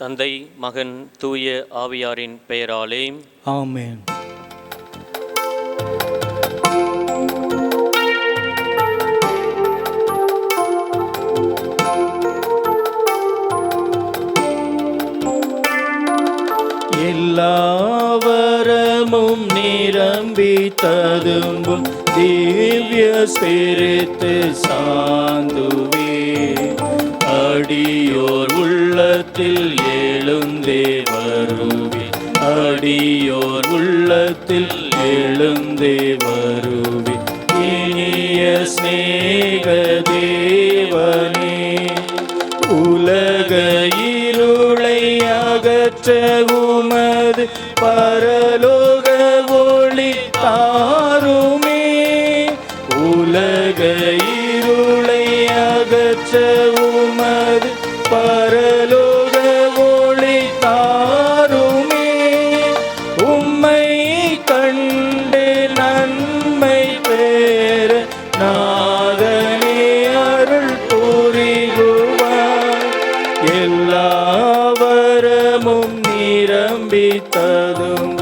தந்தை, மகன், தூய ஆவியாரின் பெயராலே ஆமென். எல்லாவரமும் நிரம்பி ததும்பும் திவ்ய ஸ்பிரித்து சாந்துவே, அடியோர் உள்ளத்தில் எழுந்தே வருவே, அடியோர் உள்ளத்தில் எழுந்தே வருவே. இனிய ஸ்நேக தேவனே, உலக இருளை அகற்ற உமது பரலோக ஒளி தாருமே, உலக இருளை அகற்ற உமது பரலோக ஒளி தாருமே. உம்மை கண்டு நன்மை பெற நாதனே அருள் புரிகுவார். எல்லாவரமும் நிரம்பி ததும்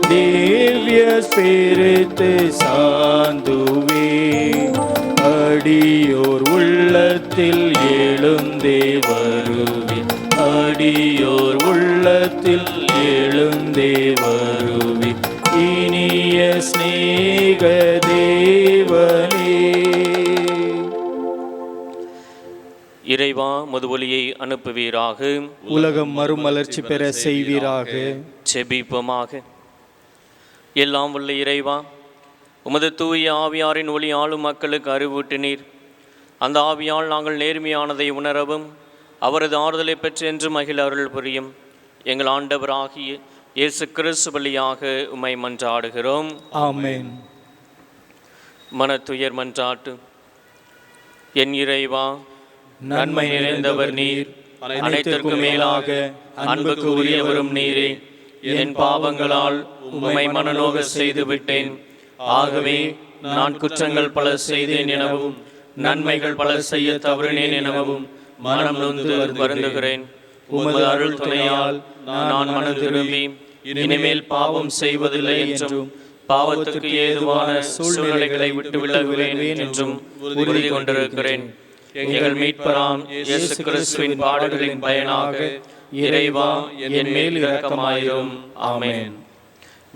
திவ்ய ஸ்பிரித்து சாந்துவே, அடியோர் உள்ளத்தில் எழுந்தே வருவே, அடியோர் உள்ளத்தில் எழுந்தே வருவே. இனிய ஸ்நேக தேவனே, இறைவா, மதுவொலியை அனுப்புவீராக, உலகம் மறுமலர்ச்சி பெற செய்வீராக. செபிப்போமாக. எல்லாம் உள்ள இறைவா, உமது தூய ஆவியாரின் ஒளி ஆளும் மக்களுக்கு அறிவூட்டினீர். அந்த ஆவியால் நாங்கள் நேர்மையானதை உணரவும் அவரது ஆறுதலை பெற்று என்று மகிழ அருள் புரியும். எங்கள் ஆண்டவராகிய இயேசு கிறிஸ்து வழியாக உம்மை மன்றாடுகிறோம். ஆமென். மனத்துயர் மன்றாட்டு. என் இறைவா, நன்மை நிறைந்தவர் நீர், அனைத்திற்கும் மேலாக அன்புக்கு உரியவரும் நீரே. என் பாவங்களால் உம்மை மனநோக செய்து விட்டேன். ஆகவே நான் குற்றங்கள் பல செய்தேன் எனவும் நன்மைகள் பல செய்ய தவறினேன் எனவும் மனம் நொந்து வருந்துகிறேன். உமது அருள் துணையால் நான் மனம் திரும்பி இனிமேல் பாவம் செய்வதில்லை என்றும் பாவத்துக்கு ஏதுவான சூழ்நிலைகளை விட்டு விலகுவேன் என்றும் உறுதி கொண்டிருக்கிறேன். எங்கள் மீட்பராம் இயேசு கிறிஸ்துவின் பாடுகளின் பயனாக இறைவா, என் மேல் இரக்கமாயிரும். ஆமென்.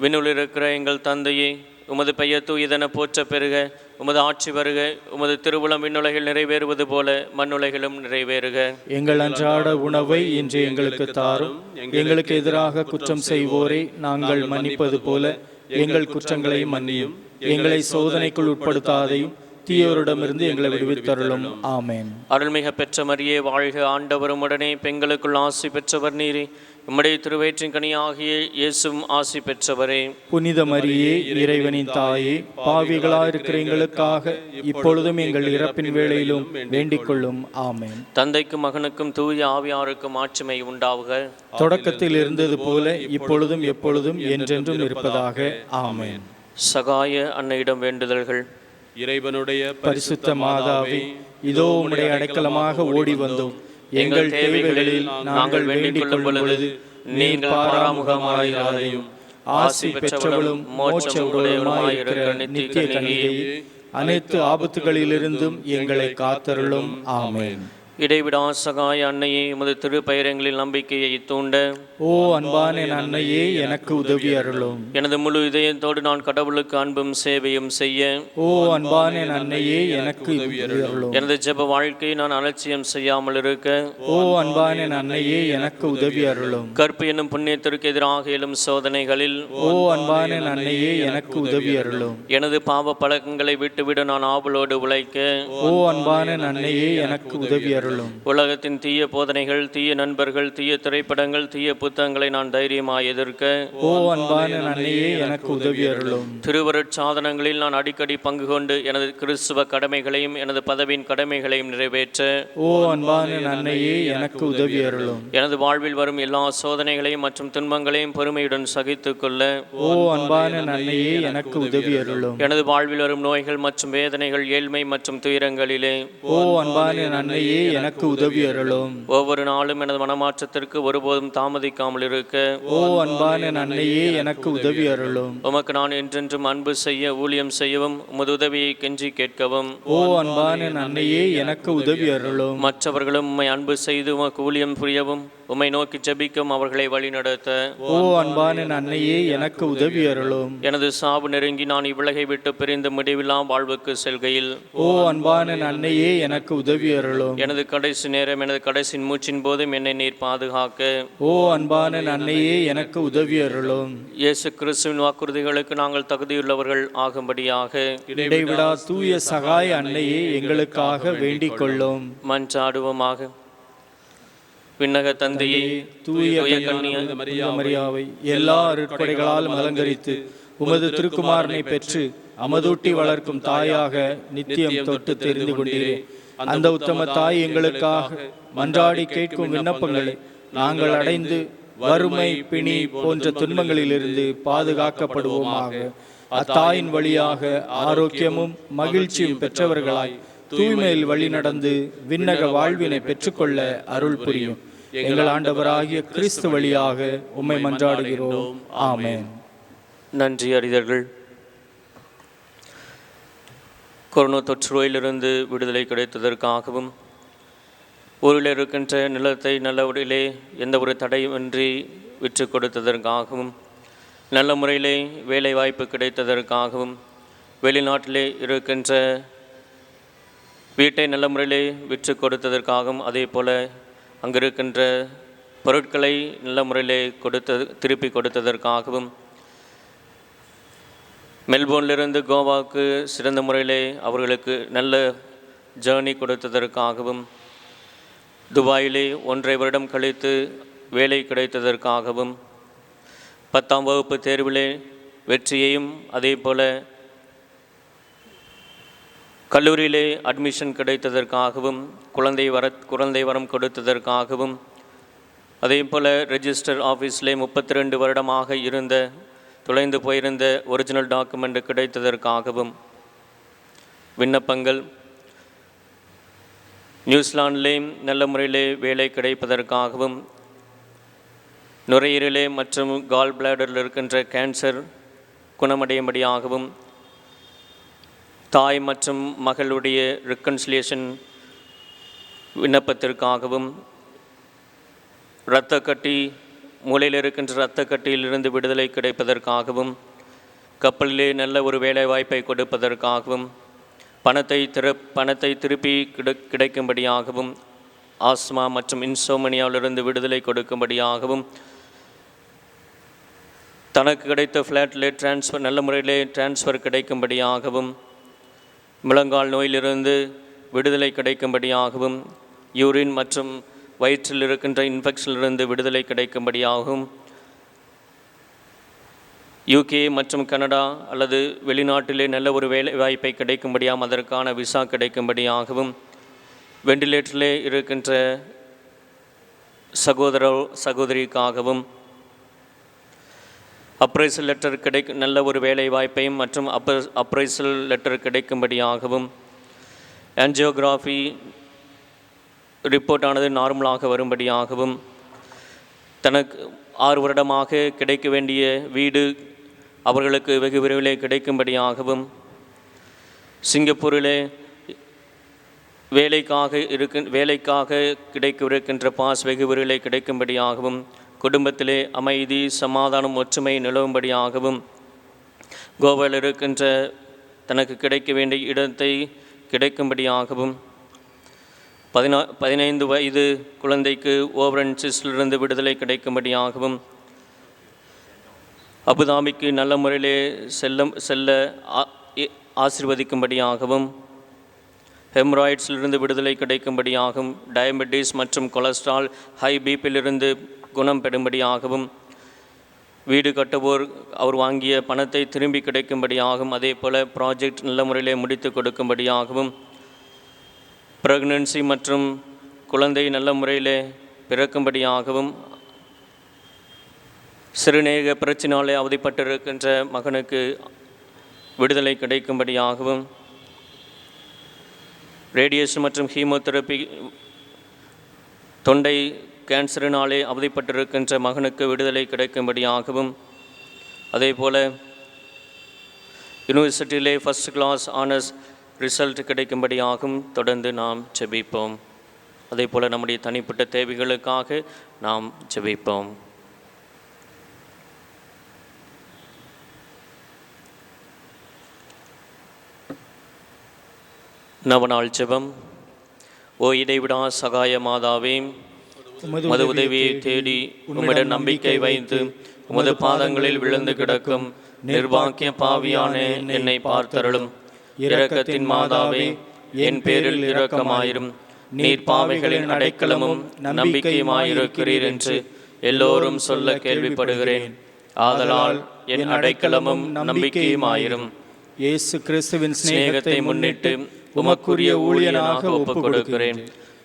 விண்ணுள் இருக்கிற எங்கள் தந்தையே, உமது பெயர் தூயதென போற்ற பெறுக. உமது ஆட்சி வருக. உமது திருவுளம் விண்ணுலகில் நிறைவேறுவது போல மண்ணுலகிலும் நிறைவேறுக. எங்கள் அன்றாட உணவை இன்று எங்களுக்கு தாரும். எங்களுக்கு எதிராக குற்றம் செய்வோரை நாங்கள் மன்னிப்பது போல எங்கள் குற்றங்களை மன்னியும். எங்களை சோதனைக்குள் உட்படுத்தாதையும் தீயோரிடமிருந்து எங்களை விடுவித்தருளும். ஆமென். அருள்மிக பெற்ற மரியே வாழ்க. ஆண்டவரும் உடனே பெண்களுக்குள் ஆசி பெற்றவர் நீரே. உம்முடைய திருவயிற்றின் கனியாகிய இயேசுவும் ஆசி பெற்றவரே. புனித மரியே, இறைவனின் தாயே, பாவிகளாயிருக்கிற எங்களுக்காக இப்பொழுதும் எங்கள் இறப்பின் வேளையிலும் வேண்டிக் கொள்ளும். ஆமென். தந்தைக்கும் மகனுக்கும் தூய ஆவியாருக்கும் ஆட்சிமை உண்டாவுக. தொடக்கத்தில் இருந்தது போல இப்பொழுதும் எப்பொழுதும் என்றென்றும் இருப்பதாக. ஆமென். சகாய அன்னையிடம் வேண்டுதல்கள். இறைவனுடைய பரிசுத்த மாதாவே, இதோ உம்முடைய அடைக்கலமாக ஓடி வந்தோம். எங்கள் தேவைகளில் நாங்கள் வேண்டிக் கொள்ளும் பொழுது நீர் பாராமுகமாயிராதையும். ஆசி பெற்றவளும் மோட்ச உடையவளுமாயிருக்கிற நித்திய கன்னிகையே, அனைத்து ஆபத்துகளிலிருந்தும் எங்களை காத்தருளும். ஆமென். இடைவிடா சகாய அன்னையே, உமது திருப்பெயரங்களில் நம்பிக்கையை தூண்ட ஓ அன்பான என் அன்னையே, எனக்கு உதவி அருளும். எனது முழு இதயத்தோடு நான் கடவுளுக்கு அன்பும் சேவையும் செய்ய ஓ அன்பான என் அன்னையே, எனக்கு உதவி அருளும். எனது ஜெப வாழ்க்கையை நான் அலட்சியம் செய்யாமல் இருக்க ஓ அன்பான என் அன்னையே, எனக்கு உதவி அருளும். கற்பு என்னும் புண்ணியத்திற்கு எதிராக எழும் சோதனைகளில் ஓ அன்பான என் அன்னையே, எனக்கு உதவி அருளும். எனது பாவ பழக்கங்களை விட்டுவிட நான் ஆவலோடு உழைக்க ஓ அன்பான என் அன்னையே, எனக்கு உதவி அருளும். உலகத்தின் தீய போதனைகள், தீய நண்பர்கள், தீய திரைப்படங்கள், தீய புத்தகங்களை நான் தைரியமாய் எதிர்க்க ஓ அன்பான அன்னையே, எனக்கு உதவி அருளும். திருவருட் சாதனங்களில் நான் அடிக்கடி பங்கு கொண்டு எனது கிறிஸ்துவ கடமைகளையும் எனது பதவியின் கடமைகளையும் நிறைவேற்ற ஓ அன்பான அன்னையே, எனக்கு உதவி அருளும். எனது வாழ்வில் வரும் எல்லா சோதனைகளையும் மற்றும் துன்பங்களையும் பொறுமையுடன் சகித்துக் கொள்ள ஓ அன்பான அன்னையே, எனக்கு உதவி அருளும். எனது வாழ்வில் வரும் நோய்கள் மற்றும் வேதனைகள், ஏழ்மை மற்றும் துயரங்களிலே ஓ அன்பான அன்னையே, எனக்கு உதவி அருளும். ஒவ்வொரு நாளும் எனது மனமாற்றத்திற்கு ஒருபோதும் தாமதிக்காமல் இருக்க ஓ அன்பான அன்னையே எனக்கு உதவி அருளும். உமக்கு நான் என்றென்றும் அன்பு செய்ய ஊழியம் செய்யவும் உமது உதவியை கெஞ்சி கேட்கவும் ஓ அன்பான அன்னையே எனக்கு உதவி அருளும். மற்றவர்களும் உம்மை அன்பு செய்து உமக்கு ஊழியம் புரியவும் உம்மை நோக்கி ஜெபிக்கும் அவர்களை வழிநடத்த ஓ அன்பான அன்னையே எனக்கு உதவி அருளும். எனது சாவு நெருங்கி நான் இவ்வுலகை விட்டு பிரிந்து முடிவில்லா வாழ்வுக்கு செல்கையில் ஓ அன்பான அன்னையே எனக்கு உதவி அருளும். எனது கடைசி நேரம் எனது கடைசி மூச்சின் போதும் என்னை நீர் பாதுகாக்க ஓ அன்பான அன்னையே எனக்கு உதவி அருளும். இயேசு கிறிஸ்துவின் வாக்குறுதிகளுக்கு நாங்கள் தகுதியுள்ளவர்கள் ஆகும்படியாக இடைவிடா தூய சகாய அன்னையே எங்களுக்காக வேண்டிக் கொள்ளும். மன்றாடுவோமாக. விண்ணக தந்தையே, தூய மரியாவை எல்லா அருட்கொடைகளாலும் அலங்கரித்து உமது திருக்குமாரனை பெற்று அமதூட்டி வளர்க்கும் தாயாக நித்தியம் தொட்டு தெரிந்து கொண்டீரே. அந்த உத்தம தாய் எங்களுக்காக மன்றாடி கேட்கும் விண்ணப்பங்களை நாங்கள் அடைந்து வறுமை பிணி போன்ற துன்பங்களிலிருந்து பாதுகாக்கப்படுவோமாக. அத்தாயின் வழியாக ஆரோக்கியமும் மகிழ்ச்சியும் பெற்றவர்களாய் தூய்மையில் வழி நடந்து விண்ணக வாழ்வினை பெற்றுக்கொள்ள அருள் புரியும். எங்கள் ஆண்டவராகிய கிறிஸ்து வழியாக உம்மை மன்றாடுகிறோம். ஆமென். நன்றி அறிதல்கள். கொரோனா தொற்று நோயிலிருந்து விடுதலை கிடைத்ததற்காகவும் ஊரில் இருக்கின்ற நிலத்தை நல்ல எந்த ஒரு தடையுமின்றி விற்று கொடுத்ததற்காகவும் நல்ல முறையிலே வேலை வாய்ப்பு கிடைத்ததற்காகவும் வெளிநாட்டிலே இருக்கின்ற வீட்டை நல்ல முறையிலே விற்று கொடுத்ததற்காகவும் அதே போல் அங்கே இருக்கின்ற பொருட்களை நல்ல முறையிலே திருப்பி கொடுத்ததற்காகவும் மெல்போர்னிலிருந்து கோவாவுக்கு சிறந்த முறையிலே அவர்களுக்கு நல்ல ஜேர்னி கொடுத்ததற்காகவும் துபாயிலே 1.5 வருடம் கழித்து வேலை கிடைத்ததற்காகவும் 10ஆம் வகுப்பு தேர்விலே வெற்றியையும் அதே போல் கல்லூரியிலே அட்மிஷன் கிடைத்ததற்காகவும் குழந்தை வரம் கொடுத்ததற்காகவும் அதே போல் ரெஜிஸ்டர் ஆஃபீஸிலே 32 வருடமாக இருந்த தொலைந்து போயிருந்த ஒரிஜினல் டாக்குமெண்ட் கிடைத்ததற்காகவும் விண்ணப்பங்கள். நியூசிலாண்டிலே நல்ல முறையிலே வேலை கிடைப்பதற்காகவும் நுரையீரலே மற்றும் கால் பிளாடரில் இருக்கின்ற கேன்சர் குணமடையும்படியாகவும் தாய் மற்றும் மகளுடைய ரிகன்சிலியேஷன் விண்ணப்பத்திற்காகவும் இரத்தக்கட்டி மூளையில் இருக்கின்ற இரத்தக்கட்டியிலிருந்து விடுதலை கிடைப்பதற்காகவும் கப்பலிலே நல்ல ஒரு வேலை வாய்ப்பை கொடுப்பதற்காகவும் பணத்தை திருப்பி கிடைக்கும்படியாகவும் ஆஸ்மா மற்றும் இன்சோமனியாவிலிருந்து விடுதலை கொடுக்கும்படியாகவும் தனக்கு கிடைத்த ஃப்ளாட்டிலே நல்ல முறையிலே டிரான்ஸ்ஃபர் கிடைக்கும்படியாகவும் முழங்கால் நோயிலிருந்து விடுதலை கிடைக்கும்படியாகவும் யூரின் மற்றும் வயிற்றில் இருக்கின்ற இன்ஃபெக்ஷனிலிருந்து விடுதலை கிடைக்கும்படியாகவும் UK மற்றும் கனடா அல்லது வெளிநாட்டிலே நல்ல ஒரு வேலை வாய்ப்பை கிடைக்கும்படியாகவும் அதற்கான விசா கிடைக்கும்படியாகவும் வெண்டிலேட்டரிலே இருக்கின்ற சகோதரிக்காகவும் அப்ரைசல் லெட்டர் நல்ல ஒரு வேலை வாய்ப்பையும் மற்றும் அப்ரைசல் லெட்டர் கிடைக்கும்படியாகவும் ஆஞ்சியோகிராஃபி ரிப்போர்ட்டானது நார்மலாக வரும்படியாகவும் தனக்கு 6 வருடமாக கிடைக்க வேண்டிய வீடு அவர்களுக்கு வெகு விரைவிலே கிடைக்கும்படியாகவும் சிங்கப்பூரிலே வேலைக்காக கிடைக்கவிருக்கின்ற பாஸ் வெகு விரைவிலே கிடைக்கும்படியாகவும் குடும்பத்திலே அமைதி சமாதானம் ஒற்றுமை நிலவும்படியாகவும் கோவாவில் இருக்கின்ற தனக்கு கிடைக்க வேண்டிய இடத்தை கிடைக்கும்படியாகவும் 15 வயது குழந்தைக்கு ஓவரன்சிஸிலிருந்து விடுதலை கிடைக்கும்படியாகவும் அபுதாபிக்கு நல்ல முறையிலே செல்ல ஆசீர்வதிக்கும்படியாகவும் ஹெம்ராய்ட்ஸிலிருந்து விடுதலை கிடைக்கும்படியாகவும் டயபெட்டிஸ் மற்றும் கொலஸ்ட்ரால் ஹை பிபியிலிருந்து குணம் பெறும்படியாகவும் வீடு கட்டுவோர் அவர் வாங்கிய பணத்தை திரும்பி கிடைக்கும்படியாகவும் அதே போல் ப்ராஜெக்ட் நல்ல முறையிலே முடித்து கொடுக்கும்படியாகவும் ப்ரெக்னன்சி மற்றும் குழந்தை நல்ல முறையிலே பிறக்கும்படியாகவும் சிறுநீரக பிரச்சினாலே அவதிப்பட்டிருக்கின்ற மகனுக்கு விடுதலை கிடைக்கும்படியாகவும் ரேடியேஷன் மற்றும் ஹீமோதெரப்பி தொண்டை கேன்சரினாலே அவதிப்பட்டிருக்கின்ற மகனுக்கு விடுதலை கிடைக்கும்படியாகவும், அதே போல் யூனிவர்சிட்டியிலே ஃபஸ்ட் கிளாஸ் ஆனர்ஸ் ரிசல்ட் கிடைக்கும்படியாகவும் தொடர்ந்து நாம் ஜெபிப்போம். அதே போல் நம்முடைய தனிப்பட்ட தேவைகளுக்காக நாம் ஜெபிப்போம். நவநாள் ஜெபம். ஓ இடைவிடா சகாய மாதாவே, உமது உதவியை தேடி உம்மிடம் நம்பிக்கை வைத்து உமது பாதங்களில் விழுந்து கிடக்கும் நிர்பாக்கிய பாவியான என்னை பார்த்தருளும். இரக்கத்தின் மாதாவே, என் பேரில் இரக்கமாயிரும். நீர் பாவிகளின் அடைக்கலமும் நம்பிக்கையுமாயிருக்கிறீர் என்று எல்லோரும் சொல்ல கேள்விப்படுகிறேன். ஆதலால் என் அடைக்கலமும் நம்பிக்கையுமாயிரும். இயேசு கிறிஸ்துவின் சிநேகத்தை முன்னிட்டு உமக்குரிய ஊழியனாக ஒப்புக் கொடுக்கிறேன்.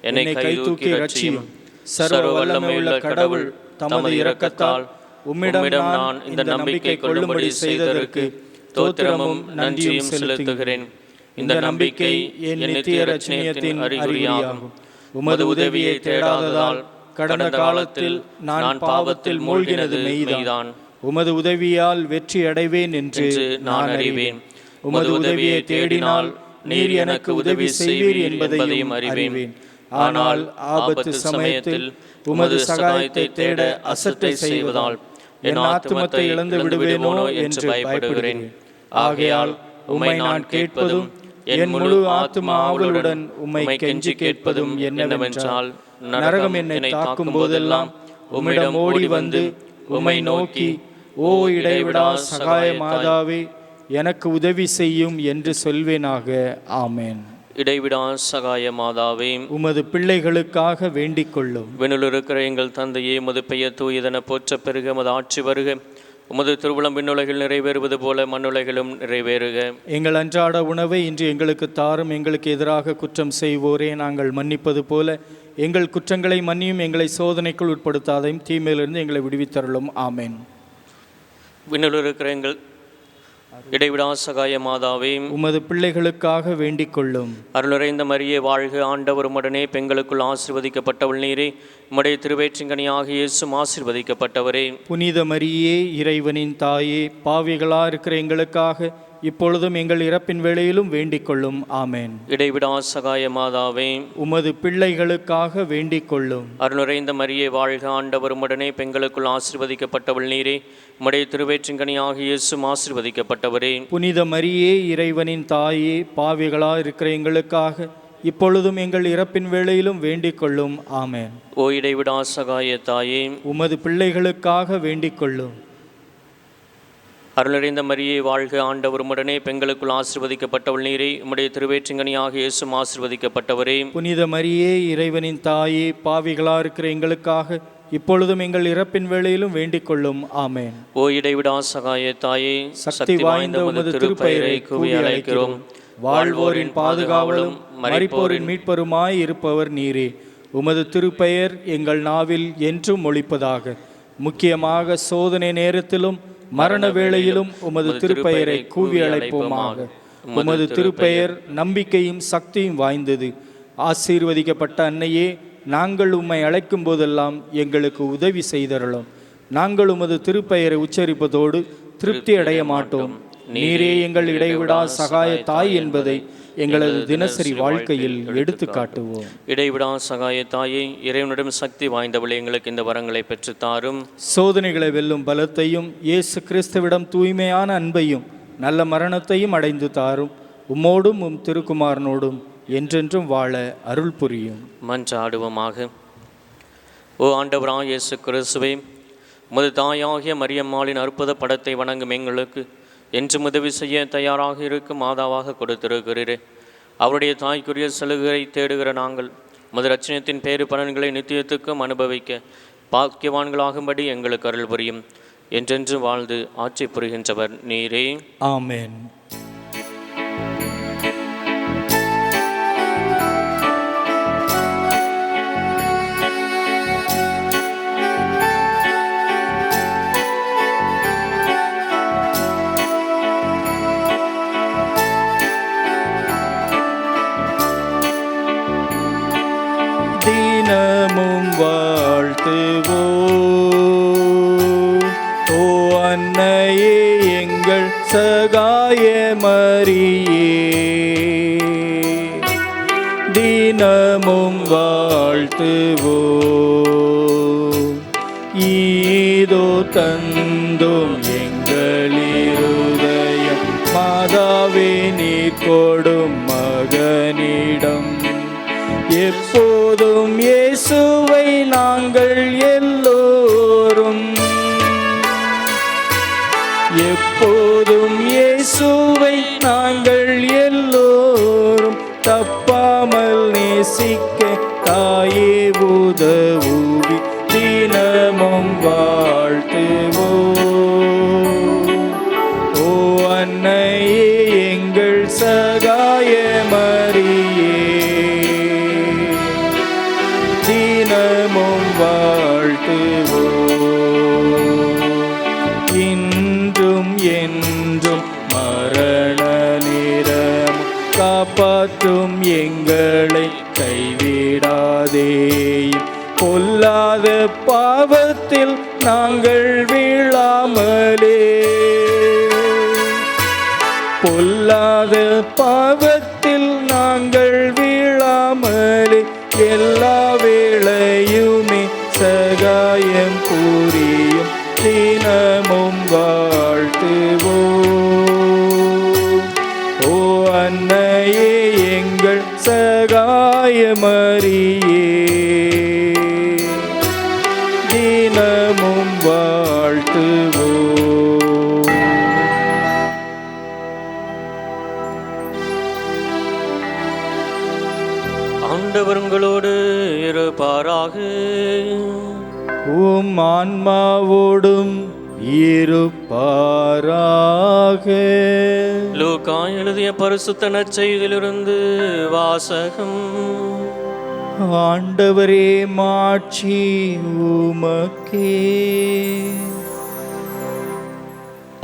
என்னை கைதூக்கி ரட்சியும். சர்வ வல்லமையுள்ள கடவுள் தமது இரக்கத்தால் உம்மிடம் நான் இந்த நம்பிக்கை கொள்ளும்படி செய்ததற்கு தோத்திரமும் நன்றியும் செலுத்துகிறேன். இந்த நம்பிக்கை என் நித்திய ரட்சணியத்தின் அறிகுறியாகும். உமது உதவியை தேடாததால் கடந்த காலத்தில் நான் பாவத்தில் மூழ்கினது மெய்தான். உமது உதவியால் வெற்றி அடைவேன் என்று நான் அறிவேன். உமது உதவியை தேடினால் நீர் எனக்கு உதவி செய்வீர் என்பதையும் அறிவேன். ஆனால் ஆபத்து சமயத்தில் உமது சகாயத்தை தேட அசட்டை செய்வதால் என் ஆத்துமத்தை இழந்து விடுவேனோ என்று பயப்படுகிறேன். ஆகையால் உம்மை நான் கேட்பதும் என் முழு ஆத்தும ஆவலுடன் உம்மை கெஞ்சி கேட்பதும் என்னவென்றால், நரகம் என்னை தாக்கும் போதெல்லாம் உம்மிடம் ஓடி வந்து உம்மை நோக்கி, ஓ இடைவிடா சகாய மாதாவே, எனக்கு உதவி செய்யும் என்று சொல்வேனாக. ஆமேன். இடைவிடா சகாய மாதாவே, உமது பிள்ளைகளுக்காக வேண்டிக் கொள்ளும். விண்ணில் இருக்கிற எங்கள் தந்தையே, உமது பெயர் தூயதென போற்ற பெருக, உமது ஆட்சி வருக. உமது திருவுளம் விண்ணுலகில் நிறைவேறுவது போல மண்ணுலகிலும் நிறைவேறுக. எங்கள் அன்றாட உணவை இன்று எங்களுக்கு தாரும். எங்களுக்கு எதிராக குற்றம் செய்வோரே நாங்கள் மன்னிப்பது போல எங்கள் குற்றங்களை மன்னியும். எங்களை சோதனைக்குள் உட்படுத்தாதையும் தீமையிலிருந்து எங்களை விடுவித்தருளும். ஆமேன். விண்ணில் இருக்கிற எங்கள் இடைவிடா சகாய மாதாவே, உமது பிள்ளைகளுக்காக வேண்டிக் கொள்ளும். அருளுரைந்த மரியே வாழ்க, ஆண்டவர் உம்முடனே, பெண்களுக்குள் ஆசீர்வதிக்கப்பட்டவள் நீரே. உம்முடைய திருவயிற்றின்கனியாக இயேசுவும் ஆசீர்வதிக்கப்பட்டவரே. புனித மரியே, இறைவனின் தாயே, பாவிகளா இருக்கிற எங்களுக்காக இப்பொழுதும் எங்கள் இறப்பின் வேளையிலும் வேண்டிக் கொள்ளும். ஆமேன். இடைவிடா சகாய மாதாவே, உமது பிள்ளைகளுக்காக வேண்டிக் கொள்ளும். அருளுரைந்த மரியே வாழ்க, ஆண்டவர் உம்முடனே, பெண்களுக்குள் ஆசீர்வதிக்கப்பட்டவள் நீரே. உம்முடைய திருவயிற்றின்கனியாக இயேசுவும் ஆசீர்வதிக்கப்பட்டவரே. புனித மரியே, இறைவனின் தாயே, பாவிகளா இருக்கிற எங்களுக்காக இப்பொழுதும் எங்கள் இறப்பின் வேளையிலும் வேண்டிக் கொள்ளும். ஆமேன். ஓ இடைவிடா சகாய தாயே, உமது பிள்ளைகளுக்காக வேண்டிக் கொள்ளும். அருளறிந்த மரியே வாழ்க, ஆண்டவர் உம்முடனே, பெண்களுக்குள் ஆசீர்வதிக்கப்பட்டவள் நீரே. உம்முடைய திருவயிற்றின்கனியாக இயேசுவும் ஆசீர்வதிக்கப்பட்டவரே. புனித மரியே, இறைவனின் தாயே, பாவிகளா இருக்கிற எங்களுக்காக இப்பொழுதும் எங்கள் இறப்பின் வேளையிலும் வேண்டிக் கொள்ளும். ஆமேன். ஓ இடைவிடா சகாய தாயே, சக்தி வாய்ந்த உமது திருப்பெயரை கூவி அழைக்கிறோம். வாழ்வோரின் பாதுகாவலும் மரிப்போரின் மீட்பருமாய் இருப்பவர் நீரே. உமது திருப்பெயர் எங்கள் நாவில் என்றும் ஒலிப்பதாக. முக்கியமாக சோதனை நேரத்திலும் மரண வேளையிலும் உமது திருப்பெயரை கூவி அழைப்போமாக. உமது திருப்பெயர் நம்பிக்கையும் சக்தியும் வாய்ந்தது. ஆசீர்வதிக்கப்பட்ட அன்னையே, நாங்கள் உம்மை அழைக்கும் போதெல்லாம் எங்களுக்கு உதவி செய்தருளும். நாங்கள் உமது திருப்பெயரை உச்சரிப்பதோடு திருப்தி அடைய மாட்டோம். நீரே எங்கள் இடைவிடா சகாய தாய் என்பதை எங்களது தினசரி வாழ்க்கையில் எடுத்து காட்டுவோம். இடைவிடா சகாய தாயே, இறைவனிடம் சக்தி வாய்ந்தவளை, எங்களுக்கு இந்த வரங்களை பெற்றுத்தாரும். சோதனைகளை வெல்லும் பலத்தையும் இயேசு கிறிஸ்துவிடம் தூய்மையான அன்பையும் நல்ல மரணத்தையும் அடைந்து தாரும். உம்மோடும் உம் திருக்குமாரனோடும் என்றென்றும் வாழ அருள் புரியும். மன்றாடுவோமாக. ஓ ஆண்டவராகிய இயேசு கிறிஸ்துவே, உமது தாயாகிய மரியம்மாளின் அற்புத படத்தை வணங்கும் எங்களுக்கு என்றும் உதவி செய்ய தயாராக இருக்கும் மாதாவாக கொடுத்திருக்கிறீரே. அவருடைய தாய்க்குரிய சலுகை தேடுகிற நாங்கள் உமது இரட்சணியத்தின் பேறு பலன்களை நித்தியத்துக்கும் அனுபவிக்க பாக்கியவான்களாகும்படி எங்களுக்கு அருள் புரியும். என்றென்று வாழ்ந்து ஆட்சி புரிகின்றவர் நீரே. ஆமென். தினமும் வாழ்த்துவோ. ஓ அன்னையே எங்கள் சகாய மரியே, தினமும் வாழ்த்துவோ. ஈதோ தந்தும் எங்களிருதயம் மாதாவே நீர் கொடும் மகனிடம். எப்போதும் இயேசுவை நாங்கள் எல்லோரும், எப்போதும் இயேசுவை நாங்கள் எல்லோரும் தப்பாமல் நேசிக்க தாயே உதவுவி. தினமும் வாழ்த்துவோ. ஓ அன்னையே எங்கள் சகாய மரியே, தினமும் வாழ்த்துவோ. இன்றும் என்றும் மரண நேரம் காப்பாற்றும் எங்களை கைவிடாதே. பொல்லாத பாவத்தில் நாங்கள் வீழாமலே, பொல்லாத பாவத்தில் நாங்கள் வீழாமலே எல்லா வேளையுமே சகாயம் புரியும். தினமும் வாழ்த்துவோ. ஓ அன்னையே எங்கள் சகாய மரியே, தினமும் வாழ்த்துவோ. ஆண்டவர் உங்களோடு இருப்பாராக. உம் ஆன்மாவோடும் இருப்பாராக. லூக்கா எழுதிய பரிசுத்த நற்செய்தியிலிருந்து வாசகம். ஆண்டவரே மாட்சி உமக்கே.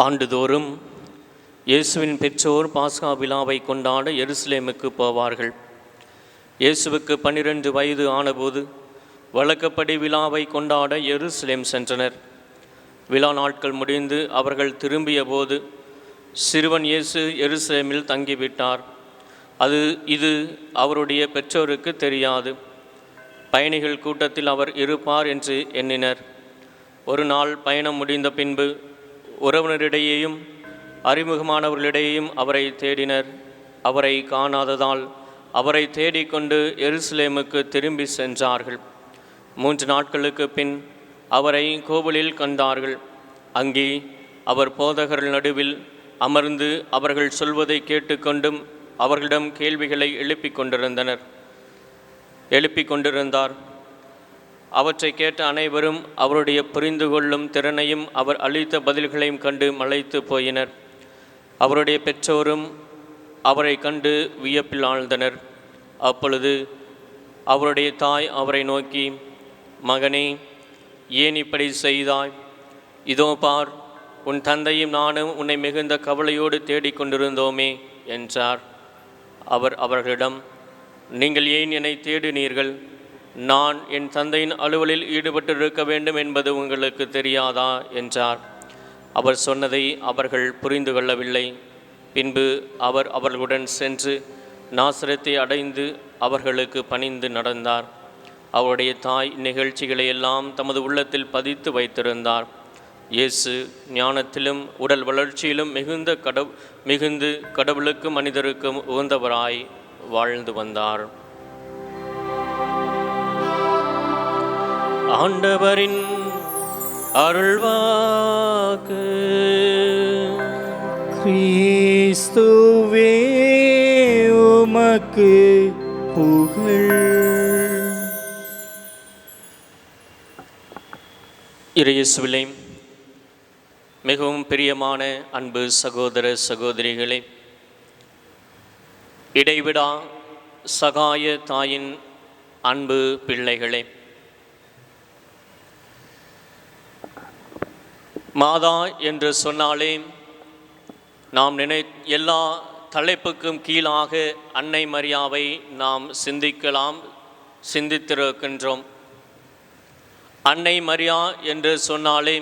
ஆண்டுதோறும் இயேசுவின் பெற்றோர் பாஸ்கா விழாவை கொண்டாட எருசலேமுக்கு போவார்கள். இயேசுவுக்கு 12 வயது ஆனபோது வழக்கப்படி விழாவை கொண்டாட எருசலேம் சென்றனர். விழா நாட்கள் முடிந்து அவர்கள் திரும்பிய போது சிறுவன் இயேசு எருசலேமில் தங்கிவிட்டார். இது அவருடைய பெற்றோருக்கு தெரியாது. பயணிகள் கூட்டத்தில் அவர் இருப்பார் என்று எண்ணினர். ஒரு நாள் பயணம் முடிந்த பின்பு உறவினரிடையேயும் அறிமுகமானவர்களிடையேயும் அவரை தேடினர். அவரை காணாததால் அவரை தேடிக்கொண்டு எருசலேமுக்கு திரும்பி சென்றார்கள். 3 நாட்களுக்கு பின் அவரை கோவிலில் கண்டார்கள். அங்கே அவர் போதகர்கள் நடுவில் அமர்ந்து அவர்கள் சொல்வதை கேட்டுக்கொண்டும் அவர்களிடம் கேள்விகளை எழுப்பிக் கொண்டிருந்தார். அவற்றை கேட்ட அனைவரும் அவருடைய புரிந்து கொள்ளும் திறனையும் அவர் அளித்த பதில்களையும் கண்டு மலைத்து போயினர். அவருடைய பெற்றோரும் அவரை கண்டு வியப்பில் ஆழ்ந்தனர். அப்பொழுது அவருடைய தாய் அவரை நோக்கி, மகனே, ஏன் இப்படி செய்தாய்? இதோ பார், உன் தந்தையும் நானும் உன்னை மிகுந்த கவலையோடு தேடிக்கொண்டிருந்தோமே என்றார். அவர் அவர்களிடம், நீங்கள் ஏன் என்னை தேடினீர்கள்? நான் என் தந்தையின் அலுவலில் ஈடுபட்டிருக்க வேண்டும் என்பது உங்களுக்கு தெரியாதா என்றார். அவர் சொன்னதை அவர்கள் புரிந்து கொள்ளவில்லை. பின்பு அவர் அவர்களுடன் சென்று நாசரத்தை அடைந்து அவர்களுக்கு பணிந்து நடந்தார். அவருடைய தாய் நிகழ்ச்சிகளை எல்லாம் தமது உள்ளத்தில் பதித்து வைத்திருந்தார். இயேசு ஞானத்திலும் உடல் வளர்ச்சியிலும் மிகுந்து கடவுளுக்கும் மனிதருக்கும் உகந்தவராய் வாழ்ந்து வந்தார். ஆண்டவரின் அருள்வாக்கு. கிறிஸ்துவே உமக்கு புகழ். இறையேசுவிலே மிகவும் பிரியமான அன்பு சகோதர சகோதரிகளே, இடைவிடா சகாய தாயின் அன்பு பிள்ளைகளே, மாதா என்று சொன்னாலே நாம் எல்லா தலைப்புக்கும் கீழாக அன்னை மரியாவை நாம் சிந்தித்திருக்கின்றோம். அன்னை மரியா என்று சொன்னாலே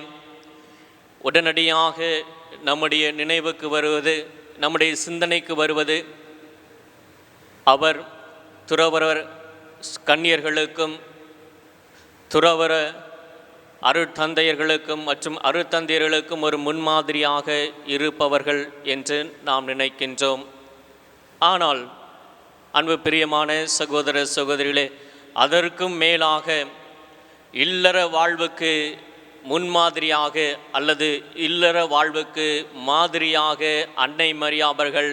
உடனடியாக நம்முடைய நினைவுக்கு வருவது, நம்முடைய சிந்தனைக்கு வருவது, அவர் துறவர கன்னியர்களுக்கும் துறவர அருட்தந்தையர்களுக்கும் மற்றும் அருட்தந்தையர்களுக்கும் ஒரு முன்மாதிரியாக இருப்பவர்கள் என்று நாம் நினைக்கின்றோம். ஆனால் அன்பு பிரியமான சகோதர சகோதரிகளே, அதற்கும் மேலாக இல்லற வாழ்வுக்கு முன்மாதிரியாக அல்லது இல்லற வாழ்வுக்கு மாதிரியாக அன்னை மரியா அவர்கள்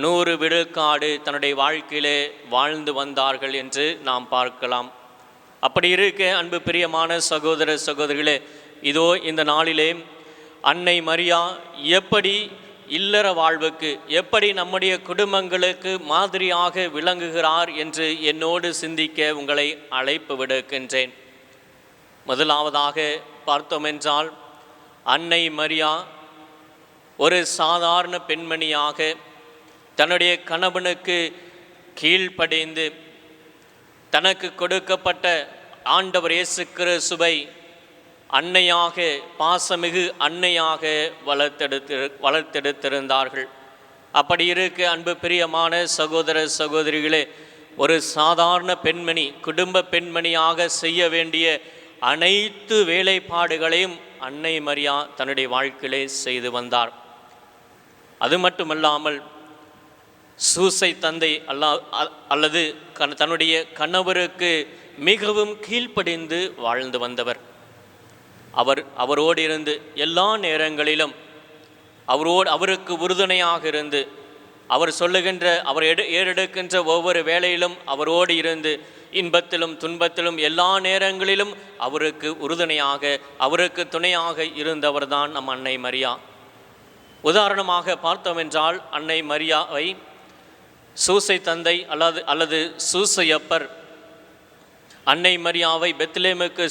100 விழுக்காடு தன்னுடைய வாழ்க்கையிலே வாழ்ந்து வந்தார்கள் என்று நாம் பார்க்கலாம். அப்படி இருக்க அன்பு பிரியமான சகோதர சகோதரிகளே, இதோ இந்த நாளிலே அன்னை மரியா எப்படி இல்லற வாழ்வுக்கு, எப்படி நம்முடைய குடும்பங்களுக்கு மாதிரியாக விளங்குகிறார் என்று என்னோடு சிந்திக்க உங்களை அழைப்பு விடுக்கின்றேன். முதலாவதாக பார்த்தோம் என்றால், அன்னை மரியா ஒரு சாதாரண பெண்மணியாக தன்னுடைய கணவனுக்கு கீழ்ப்படிந்து தனக்கு கொடுக்கப்பட்ட ஆண்டவர் இயேசு கிறிஸ்துவை அன்னையாக, பாசமிகு அன்னையாக வளர்த்தெடுத்திருந்தார்கள். அப்படி இருக்க அன்பு பிரியமான சகோதர சகோதரிகளே, ஒரு சாதாரண பெண்மணி குடும்ப பெண்மணியாக செய்ய வேண்டிய அனைத்து வேலைப்பாடுகளையும் அன்னை மரியா தன்னுடைய வாழ்க்கையிலே செய்து வந்தார். அது மட்டுமல்லாமல் சூசை தந்தை அல்லது தன்னுடைய கணவருக்கு மிகவும் கீழ்ப்படிந்து வாழ்ந்து வந்தவர். அவரோடு இருந்து எல்லா நேரங்களிலும் அவருக்கு உறுதுணையாக இருந்து, அவர் சொல்லுகின்ற, அவர் ஏறெடுக்கின்ற ஒவ்வொரு வேளையிலும் அவரோடு இருந்து, இன்பத்திலும் துன்பத்திலும் எல்லா நேரங்களிலும் அவருக்கு உறுதுணையாக, அவருக்கு துணையாக இருந்தவர்தான் நம் அன்னை மரியா. உதாரணமாக பார்த்தோம் என்றால், அன்னை மரியாவை சூசை தந்தை அல்லது சூசையப்பர் அன்னை மரியாவை பெத்லெஹேமுக்கு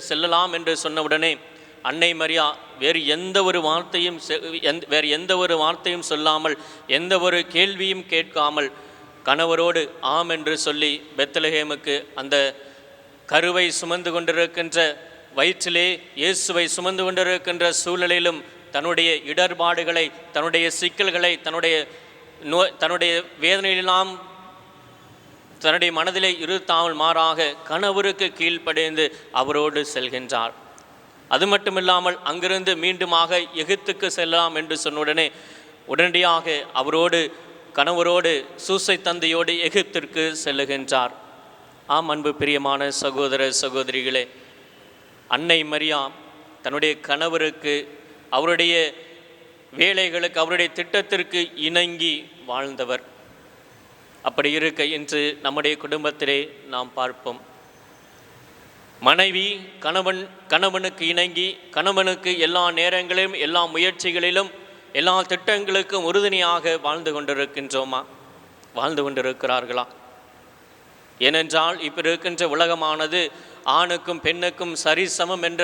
செல்லலாம் என்று சொன்னவுடனே அன்னை மரியா வேறு எந்த ஒரு வார்த்தையும் சொல்லாமல், எந்த ஒரு கேள்வியும் கேட்காமல் கணவரோடு ஆம் என்று சொல்லி பெத்லெஹேமுக்கு, அந்த கருவை சுமந்து கொண்டிருக்கின்ற, வயிற்றிலே இயேசுவை சுமந்து கொண்டிருக்கின்ற சூழலிலும் தன்னுடைய இடர்பாடுகளை, தன்னுடைய சிக்கல்களை, தன்னுடைய வேதனையெல்லாம் தன்னுடைய மனதிலே இருத்தாமல் மாறாக கணவருக்கு கீழ்ப்படைந்து அவரோடு செல்கின்றார். அது மட்டுமில்லாமல் அங்கிருந்து மீண்டுமாக எகிப்துக்கு செல்லலாம் என்று சொன்ன உடனடியாக கணவரோடு சூசை தந்தையோடு எகிப்திற்கு செல்லுகின்றார். ஆம் அன்பு பிரியமான சகோதர சகோதரிகளே, அன்னை மரியா தன்னுடைய கணவருக்கு, அவருடைய வேலைகளுக்கு, அவருடைய திட்டத்திற்கு இணங்கி வாழ்ந்தவர். அப்படி இருக்க இன்று நம்முடைய குடும்பத்திலே நாம் பார்ப்போம், மனைவி கணவனுக்கு இணங்கி, கணவனுக்கு எல்லா நேரங்களிலும், எல்லா முயற்சிகளிலும், எல்லா திட்டங்களுக்கும் உறுதுணையாக வாழ்ந்து கொண்டிருக்கிறார்களா? ஏனென்றால் இப்போ இருக்கின்ற உலகமானது ஆணுக்கும் பெண்ணுக்கும் சரிசமம் என்ற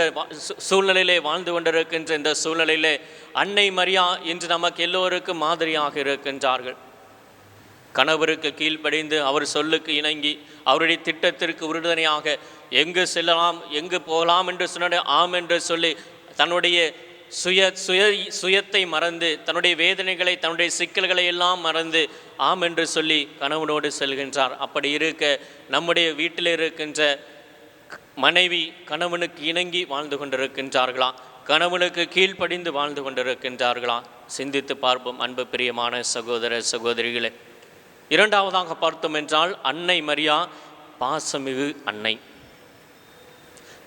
சூழ்நிலையிலே வாழ்ந்து கொண்டிருக்கின்ற இந்த சூழ்நிலையிலே அன்னை மரியா இன்று நமக்கு எல்லோருக்கும் மாதிரியாக இருக்கின்றார்கள். கணவருக்கு கீழ்ப்படிந்து, அவர் சொல்லுக்கு இணங்கி, அவருடைய திட்டத்திற்கு உறுதுணையாக எங்கு செல்லலாம், எங்கு போகலாம் என்று சொன்ன ஆம் என்று சொல்லி தன்னுடைய சுயத்தை மறந்து, தன்னுடைய வேதனைகளை, தன்னுடைய சிக்கல்களை எல்லாம் மறந்து ஆம் என்று சொல்லி கணவனோடு செல்கின்றார். அப்படி இருக்க நம்முடைய வீட்டில் இருக்கின்ற மனைவி கணவனுக்கு இணங்கி வாழ்ந்து கொண்டிருக்கின்றார்களா? கணவனுக்கு கீழ்ப்படிந்து வாழ்ந்து கொண்டிருக்கின்றார்களா? சிந்தித்து பார்ப்போம் அன்பு பிரியமான சகோதர சகோதரிகளே. இரண்டாவதாக பார்த்தோம் என்றால், அன்னை மரியா பாசமிகு அன்னை.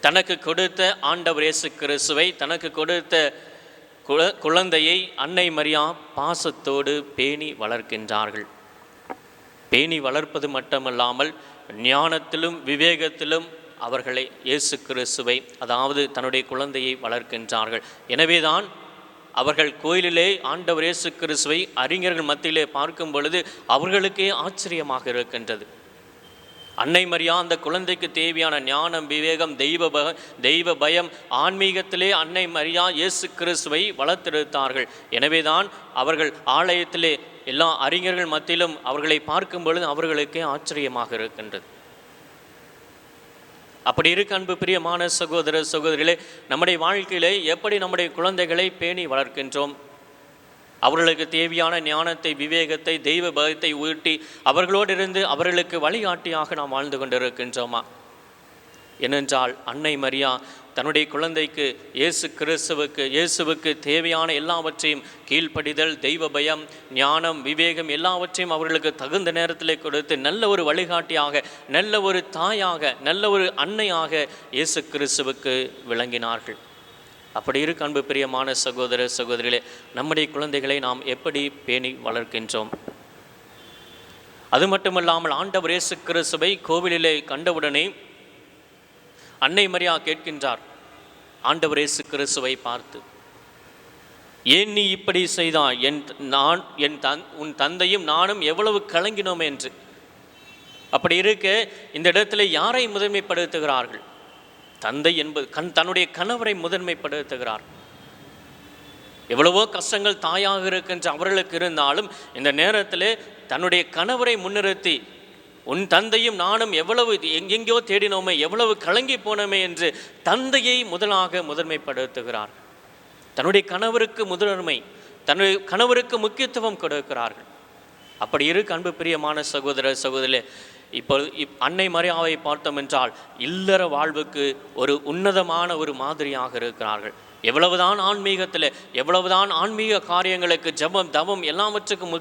தனக்கு கொடுத்த ஆண்டவர் இயேசு கிறிஸ்துவை, தனக்கு கொடுத்த குழந்தையை அன்னை மரியா பாசத்தோடு பேணி வளர்க்கின்றார்கள். பேணி வளர்ப்பது மட்டுமல்லாமல் ஞானத்திலும் விவேகத்திலும் அவர்களை, இயேசு கிறிஸ்துவை, அதாவது தன்னுடைய குழந்தையை வளர்க்கின்றார்கள். எனவேதான் அவர்கள் கோயிலிலே ஆண்டவர் இயேசு கிறிஸ்துவை அறிஞர்கள் மத்தியிலே பார்க்கும் பொழுது அவர்களுக்கே ஆச்சரியமாக இருக்கின்றது. அன்னை மரியா அந்த குழந்தைக்கு தேவையான ஞானம், விவேகம், தெய்வ பயம், ஆன்மீகத்திலே அன்னை மரியா இயேசு கிறிஸ்துவை வளர்த்தெடுத்தார்கள். எனவேதான் அவர்கள் ஆலயத்திலே எல்லா அறிஞர்கள் மத்தியிலும் அவர்களை பார்க்கும் பொழுது அவர்களுக்கே ஆச்சரியமாக இருக்கின்றது. அப்படி இருக்க அன்பு பிரியமான சகோதர சகோதரிகளே, நம்முடைய வாழ்க்கையிலே எப்படி நம்முடைய குழந்தைகளை பேணி வளர்க்கின்றோம்? அவர்களுக்கு தேவையான ஞானத்தை, விவேகத்தை, தெய்வ பயத்தை ஊட்டி அவர்களோடு இருந்து அவர்களுக்கு வழிகாட்டியாக நாம் வாழ்ந்து கொண்டிருக்கின்றோமா? ஏனென்றால் அன்னை மரியா தன்னுடைய குழந்தைக்கு இயேசுவுக்கு தேவையான எல்லாவற்றையும் கீழ்ப்படிதல், தெய்வ பயம், ஞானம், விவேகம் எல்லாவற்றையும் அவர்களுக்கு தகுந்த நேரத்தில் கொடுத்து நல்ல ஒரு வழிகாட்டியாக, நல்ல ஒரு தாயாக, நல்ல ஒரு அன்னையாக இயேசு கிறிஸ்துவுக்கு விளங்கினார்கள். அப்படி இருக்க அன்பு பிரியமான சகோதர சகோதரிகளே, நம்முடைய குழந்தைகளை நாம் எப்படி பேணி வளர்க்கின்றோம்? அது மட்டுமல்லாமல் ஆண்டவர் இயேசு கிறிஸ்துவை கோவிலிலே கண்டவுடனே அன்னை மரியா கேட்கின்றார் ஆண்டவர் இயேசு கிறிஸ்துவை பார்த்து, ஏன் நீ இப்படி செய்தாய்? உன் தந்தையும் நானும் எவ்வளவு கலங்கினோம் என்று. அப்படி இருக்க இந்த இடத்துல யாரை முதன்மைப்படுத்துகிறார்கள்? தந்தை என்பது தன்னுடைய கணவரை முதன்மைப்படுத்துகிறார். எவ்வளவோ கஷ்டங்கள் தாயாக இருக்கின்ற அவர்களுக்கு இருந்தாலும் இந்த நேரத்தில் தன்னுடைய கணவரை முன்னிறுத்தி, உன் தந்தையும் நானும் எவ்வளவு எங்கெங்கோ தேடினோமே, எவ்வளவு கலங்கி போனோமே என்று தந்தையை முதன்மைப்படுத்துகிறார். தன்னுடைய கணவருக்கு முதன்மை, தன்னுடைய கணவருக்கு முக்கியத்துவம் கொடுக்கிறார்கள். அப்படி இருக்க அன்பு பிரியமான சகோதர சகோதரிகளே, இப்போ அன்னை மரியாவை பார்த்தோம் என்றால் இல்லற வாழ்வுக்கு ஒரு உன்னதமான ஒரு மாதிரியாக இருக்கிறார்கள். எவ்வளவுதான் ஆன்மீகத்தில், எவ்வளவுதான் ஆன்மீக காரியங்களுக்கு ஜபம், தவம் எல்லாவற்றுக்கும்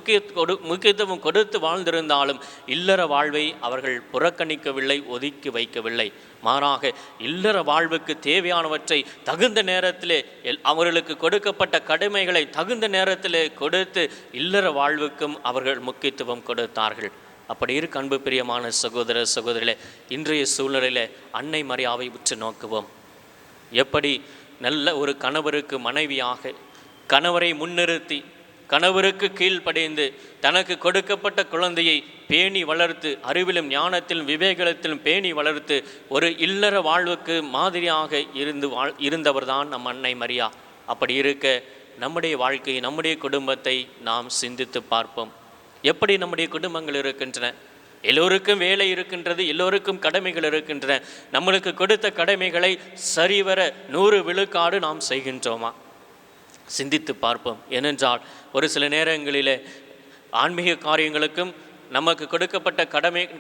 முக்கியத்துவம் கொடுத்து வாழ்ந்திருந்தாலும் இல்லற வாழ்வை அவர்கள் புறக்கணிக்கவில்லை, ஒதுக்கி வைக்கவில்லை. மாறாக இல்லற வாழ்வுக்கு தேவையானவற்றை தகுந்த நேரத்திலே அவர்களுக்கு கொடுக்கப்பட்ட கடமைகளை தகுந்த நேரத்திலே கொடுத்து இல்லற வாழ்வுக்கும் அவர்கள் முக்கியத்துவம் கொடுத்தார்கள். அப்படி இருக்க அன்பு பிரியமான சகோதர சகோதரிகளே, இன்றைய சூழ்நிலையில் அன்னை மரியாவை உற்று நோக்குவோம். எப்படி நல்ல ஒரு கணவருக்கு மனைவியாக, கணவரை முன்னிறுத்தி, கணவருக்கு கீழ்ப்படைந்து, தனக்கு கொடுக்கப்பட்ட குழந்தையை பேணி வளர்த்து, அறிவிலும் ஞானத்திலும் விவேகத்திலும் பேணி வளர்த்து ஒரு இல்லற வாழ்வுக்கு மாதிரியாக இருந்தவர்தான் நம் அன்னை மரியா. அப்படி இருக்க நம்முடைய வாழ்க்கை, நம்முடைய குடும்பத்தை நாம் சிந்தித்து பார்ப்போம். எப்படி நம்முடைய குடும்பங்கள் இருக்கின்றன? எல்லோருக்கும் வேலை இருக்கின்றது, எல்லோருக்கும் கடமைகள் இருக்கின்றன. நம்மளுக்கு கொடுத்த கடமைகளை சரிவர 100 விழுக்காடு நாம் செய்கின்றோமா? சிந்தித்து பார்ப்போம். ஏனென்றால் ஒரு சில நேரங்களிலே ஆன்மீக காரியங்களுக்கும் நமக்கு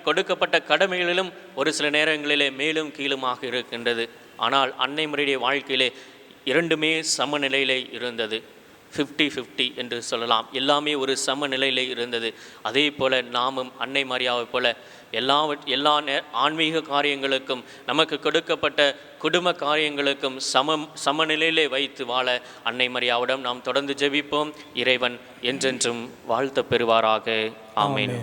கொடுக்கப்பட்ட கடமைகளிலும் ஒரு சில நேரங்களிலே மேலும் கீழுமாக இருக்கின்றது. ஆனால் அன்னை மரியாவுடைய வாழ்க்கையிலே இரண்டுமே சமநிலையிலே இருந்தது. 50-50 என்று சொல்லலாம். எல்லாமே ஒரு சமநிலையிலே இருந்தது. அதே போல் நாமும் அன்னை மரியாவை போல எல்லா ஆன்மீக காரியங்களுக்கும் நமக்கு கொடுக்கப்பட்ட குடும்ப காரியங்களுக்கும் சமநிலையிலே வைத்து வாழ அன்னை மரியாவிடம் நாம் தொடர்ந்து ஜெபிப்போம். இறைவன் என்றென்றும் வாழ்த்த பெறுவாராக. ஆமென்.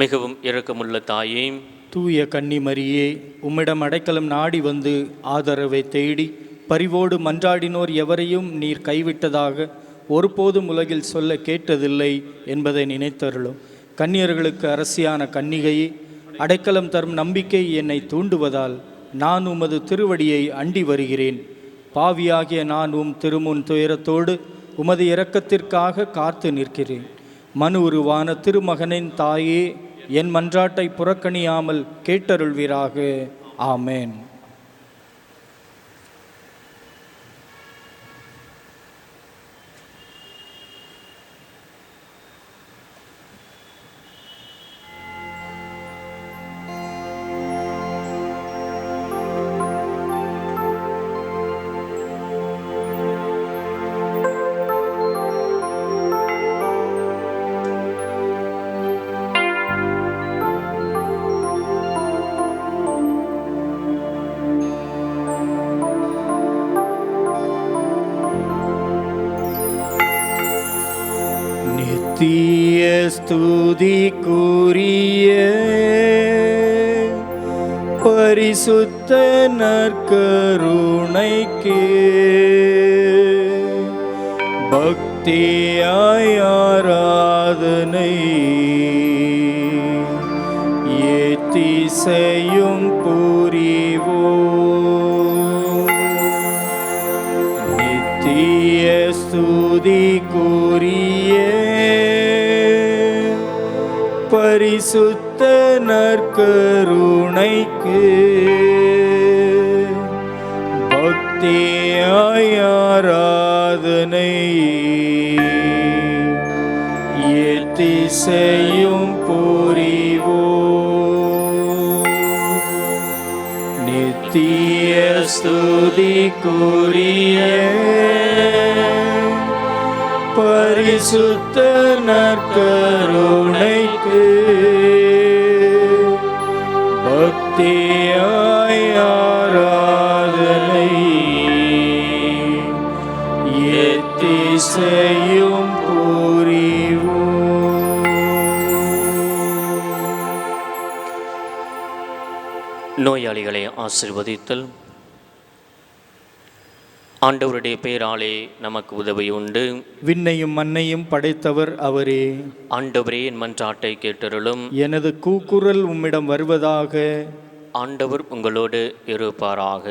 மிகவும் இரக்கமுள்ள தாயே, தூய கன்னிமரியே, உம்மிடம் அடைக்கலம் நாடி வந்து ஆதரவை தேடி பரிவோடு மன்றாடினோர் எவரையும் நீர் கைவிட்டதாக ஒருபோதும் உலகில் சொல்ல கேட்டதில்லை என்பதை நினைத்தருளும். கன்னியர்களுக்கு அரசியான கன்னிகையே, அடைக்கலம் தரும் நம்பிக்கை என்னை தூண்டுவதால் நான் உமது திருவடியை அண்டி வருகிறேன். பாவியாகிய நான் திருமுன் துயரத்தோடு உமது இரக்கத்திற்காக காத்து நிற்கிறேன். மனு உருவான திருமகனின் தாயே, என் மன்றாட்டை புறக்கணியாமல் கேட்டருள்வீராக. ஆமேன். நித்திய ஸ்துதிக்குரிய பரிசுத்த நற்கருணைக்கு பக்தியாய் ஆராதனை ஏத்திசையும் புரிவோம். பரிசுத்த நற்கருணைக்கு பக்தியாய் ஆராதனை எத்திசையும் புரிவோம். நித்திய ஸ்துதிக்குரிய பரிசுத்த நற்கருணைக்கு பக்தியாய் ஆராதனை எத்திசையும் புரிவோம். நோயாளிகளை ஆசீர்வதித்தல். ஆண்டவருடைய பெயராலே நமக்கு உதவி உண்டு. விண்ணையும் மண்ணையும் படைத்தவர் அவரே. ஆண்டவரே, என் மன்றாட்டை கேட்டருளும். எனது கூக்குரல் உம்மிடம் வருவதாக. ஆண்டவர் உங்களோடு இருப்பாராக.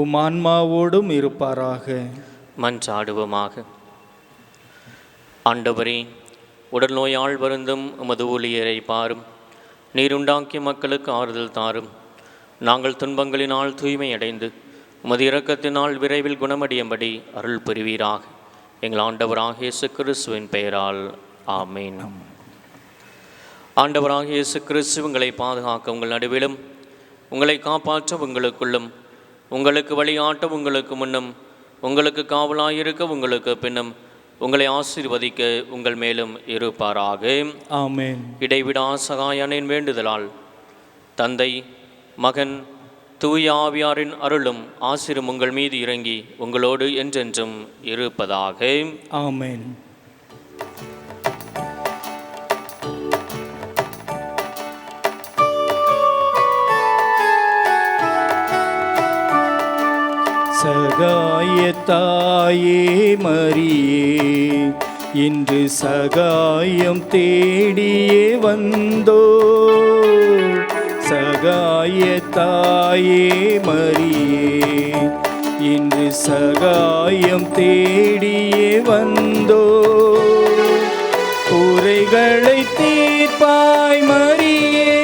உம் ஆன்மாவோடும் இருப்பாராக. மன்றாடுவோமாக. ஆண்டவரே, உடல் நோயால் வருந்தும் உமது ஊழியரை பாரும். நீருண்டாக்கிய மக்களுக்கு ஆறுதல் தாரும். நாங்கள் துன்பங்களினால் தூய்மை அடைந்து உமது இரக்கத்தினால் விரைவில் குணமடையும்படி அருள் புரிவீராக. எங்கள் ஆண்டவராகிய இயேசு கிறிஸ்துவின் பெயரால் ஆமேன். ஆண்டவராகிய இயேசு கிறிஸ்து உங்களை பாதுகாக்க உங்கள் நடுவிலும், உங்களை காப்பாற்ற உங்களுக்குள்ளும், உங்களுக்கு வழிகாட்ட உங்களுக்கு முன்னும், உங்களுக்கு காவலாயிருக்க உங்களுக்கு பின்னும், உங்களை ஆசீர்வதிக்க உங்கள் மேலும் இருப்பாராக. ஆமென். இடைவிடா சகாயனின் வேண்டுதலால் தந்தை, மகன், தூய ஆவியாரின் அருளும் ஆசிரும் உங்கள் மீது இறங்கி உங்களோடு என்றென்றும் இருப்பதாக. ஆமென். சகாய தாயே மரியே, இன்று சகாயம் தேடியே வந்தோ. சகாய தாயே மரியே, இன்று சகாயம் தேடியே வந்தோ. குறைகளை தீர்ப்பாய் மரியே,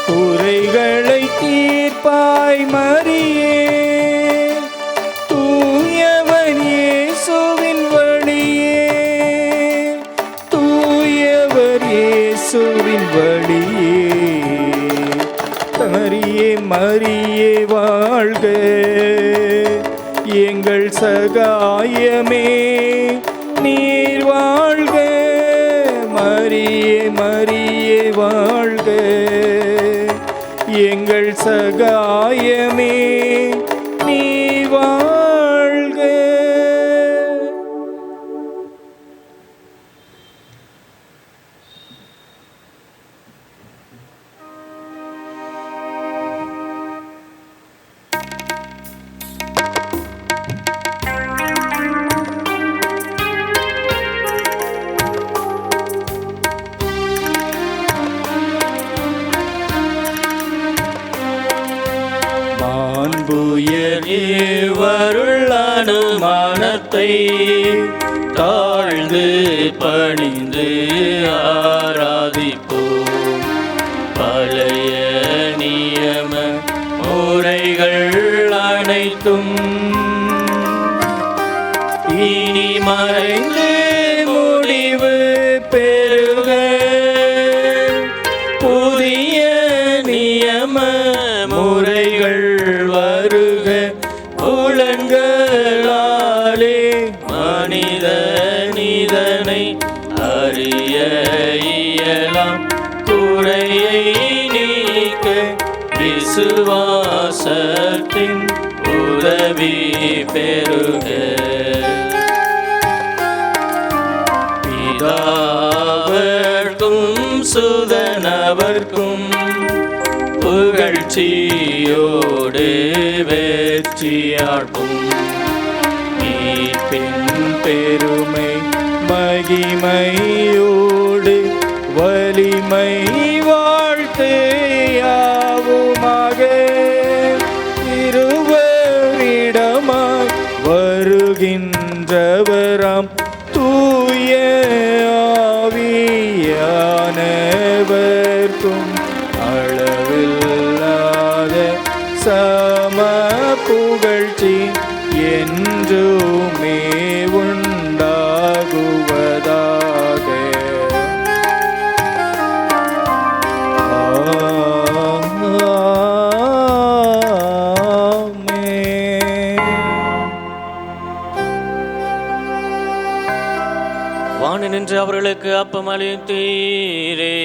குறைகளை தீர்ப்பாய் மரியே. தூயவர் இயேசுவின் வழியே, தூயவர் இயேசுவின் வழியே. மரியே மரியே வாழ்க, எங்கள் சகாயமே நீர் வாழ்க. மரியே மரியே வாழ்க, எங்கள் சகாயமே நீர் வாழ்க. மாண்புயர்வருள் அனுமானத்தை தாழ்ந்து பணிந்து ஆராதிப்போம். பழைய நியம முறைகள் அனைத்தும் இனி மறைந்து முடிவு பெறுக. புதிய நியம முறைகள் வருக. புலன்களாலே மனித நிதனை அறிய இயலாம். குறையை நீக்க விசுவாசத்தின் உதவி பெறுக. பிதாவர்க்கும் சுதனவர்க்கும் புகழ்ச்சியோடு வெற்றியாட்டும். மீட்பின் பெருமை மகிமையோடு வலிமை வாழ்த்து யாவுமாக. இருவரிடமாய் வருகின்றவராம் தூய ஆவியானவர் புகழ்ச்சி என்றுமே உண்டாகுவதாக. நின்று அவர்களுக்கு அப்பம் அளித்தீரே.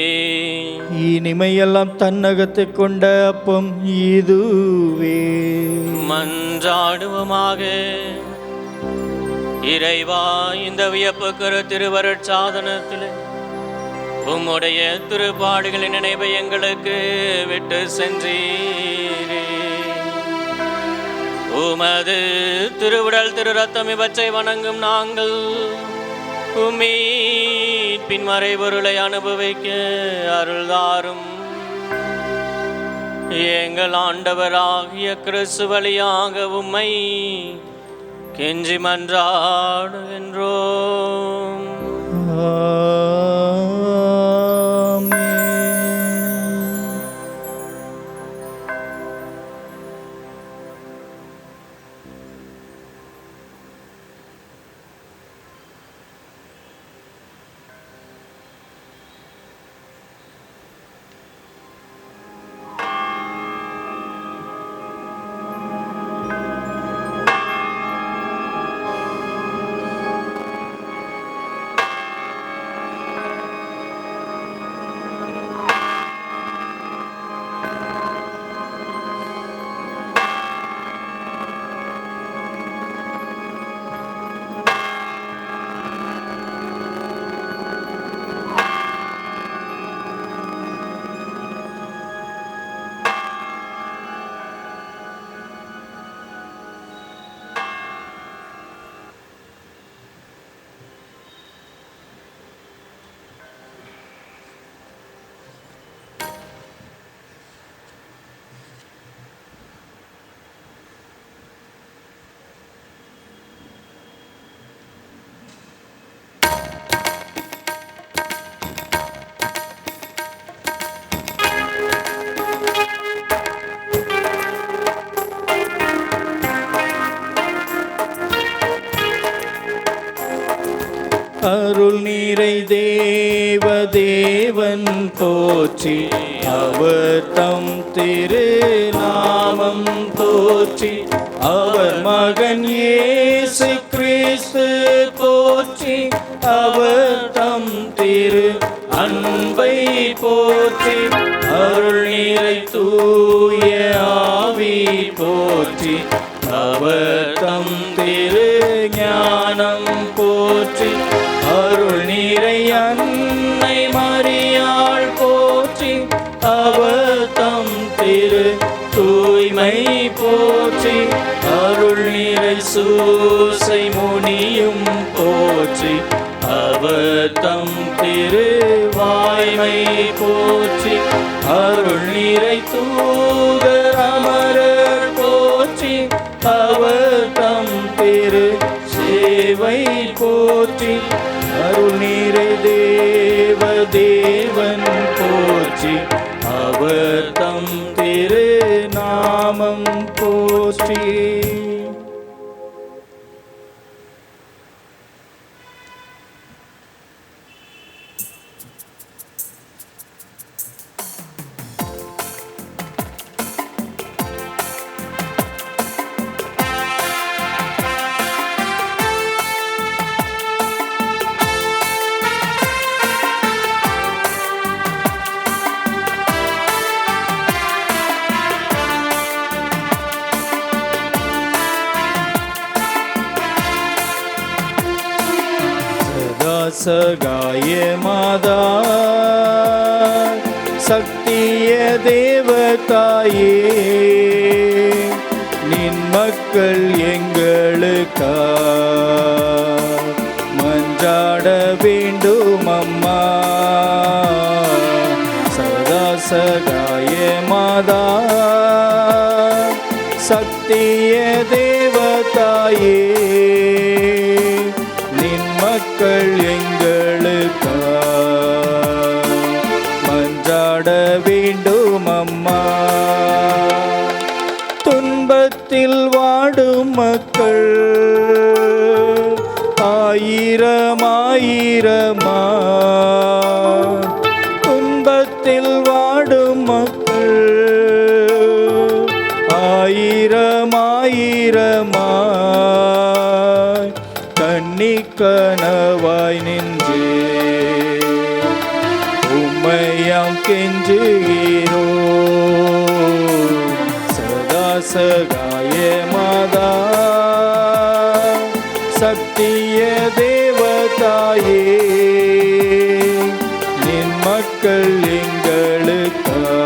இனிமையெல்லாம் தன்னகத்தை கொண்ட அப்பம் இதுவே. மன்றாடுவோமாக. இறைவா, இந்த வியப்புக்கரு திருவருட்சாதனத்தில் உம்முடைய திருப்பாடுகளின் நினைவை எங்களுக்கு விட்டு சென்றீரே. உமது திருவுடல் திரு ரத்தம் இவற்றை வணங்கும் நாங்கள் உம்மீட்பின் மறைபொருளை அனுபவிக்க அருள்தாரும். எங்கள் ஆண்டவராகிய கிறிஸ்து வழியாக உம்மை கெஞ்சி மன்றாடுகின்றோம். அருள் நீரை தேவ தேவன் போற்றி, அவர் தம் திரு நாமம் போற்றி, அவர் மகன் இயேசு கிறிஸ்து போற்றி, அவர் தம் திரு அன்பை போற்றி, அருள் நீரை தூய ஆவி போற்றி, அவர் தம் திரு ஞானம் போற்றி, அருள் நீரை அன்னை மரியாள் போற்றி, அவர் தம் திரு தூய்மை போற்றி, அருள் நீரை சூசை முனியும் போற்றி, அவர் தம் திரு வாய்மை போற்றி, அருள் நீரை தூதர் அமரர் போற்றி, அவர் தம் திரு சேவை போற்றி, அருள் நீரை தேவ தேவன் போற்றி, அவர் தம் திரு நாமம் போற்றி. சகாய மாதா சக்திய தேவதாயே, நின் மக்கள் எங்களுக்கா மன்றாட வேண்டும் அம்மா. சதா சகாய மாதா சக்திய தேவதாயே, மக்கள் எங்களுக்கா மன்றாட வேண்டும் அம்மா. துன்ப துன்பத்தில் வாடும் மக்கள் ஆயிரமாயிரமா, துன்பத்தில் வாடும் மக்கள் ஆயிரமாயிரமா, கண்ணிக்கனவாய் நின்று உம்மையாம் கெஞ்சுகிறோ. சதா சகாய மாதா சத்திய தேவதாயே, நின் மக்கள் எங்களுக்காய்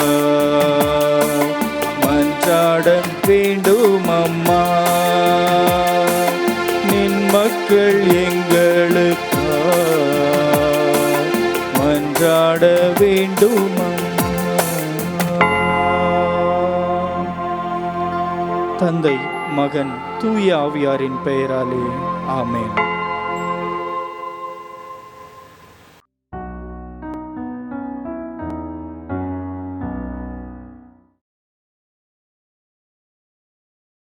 மன்றாட வேண்டும் அம்மா. நின் மக்கள் எங்களுக்காய் மன்றாட வேண்டும் அம்மா. தந்தை, மகன், தூய ஆவியாரின் பெயராலே ஆமென்.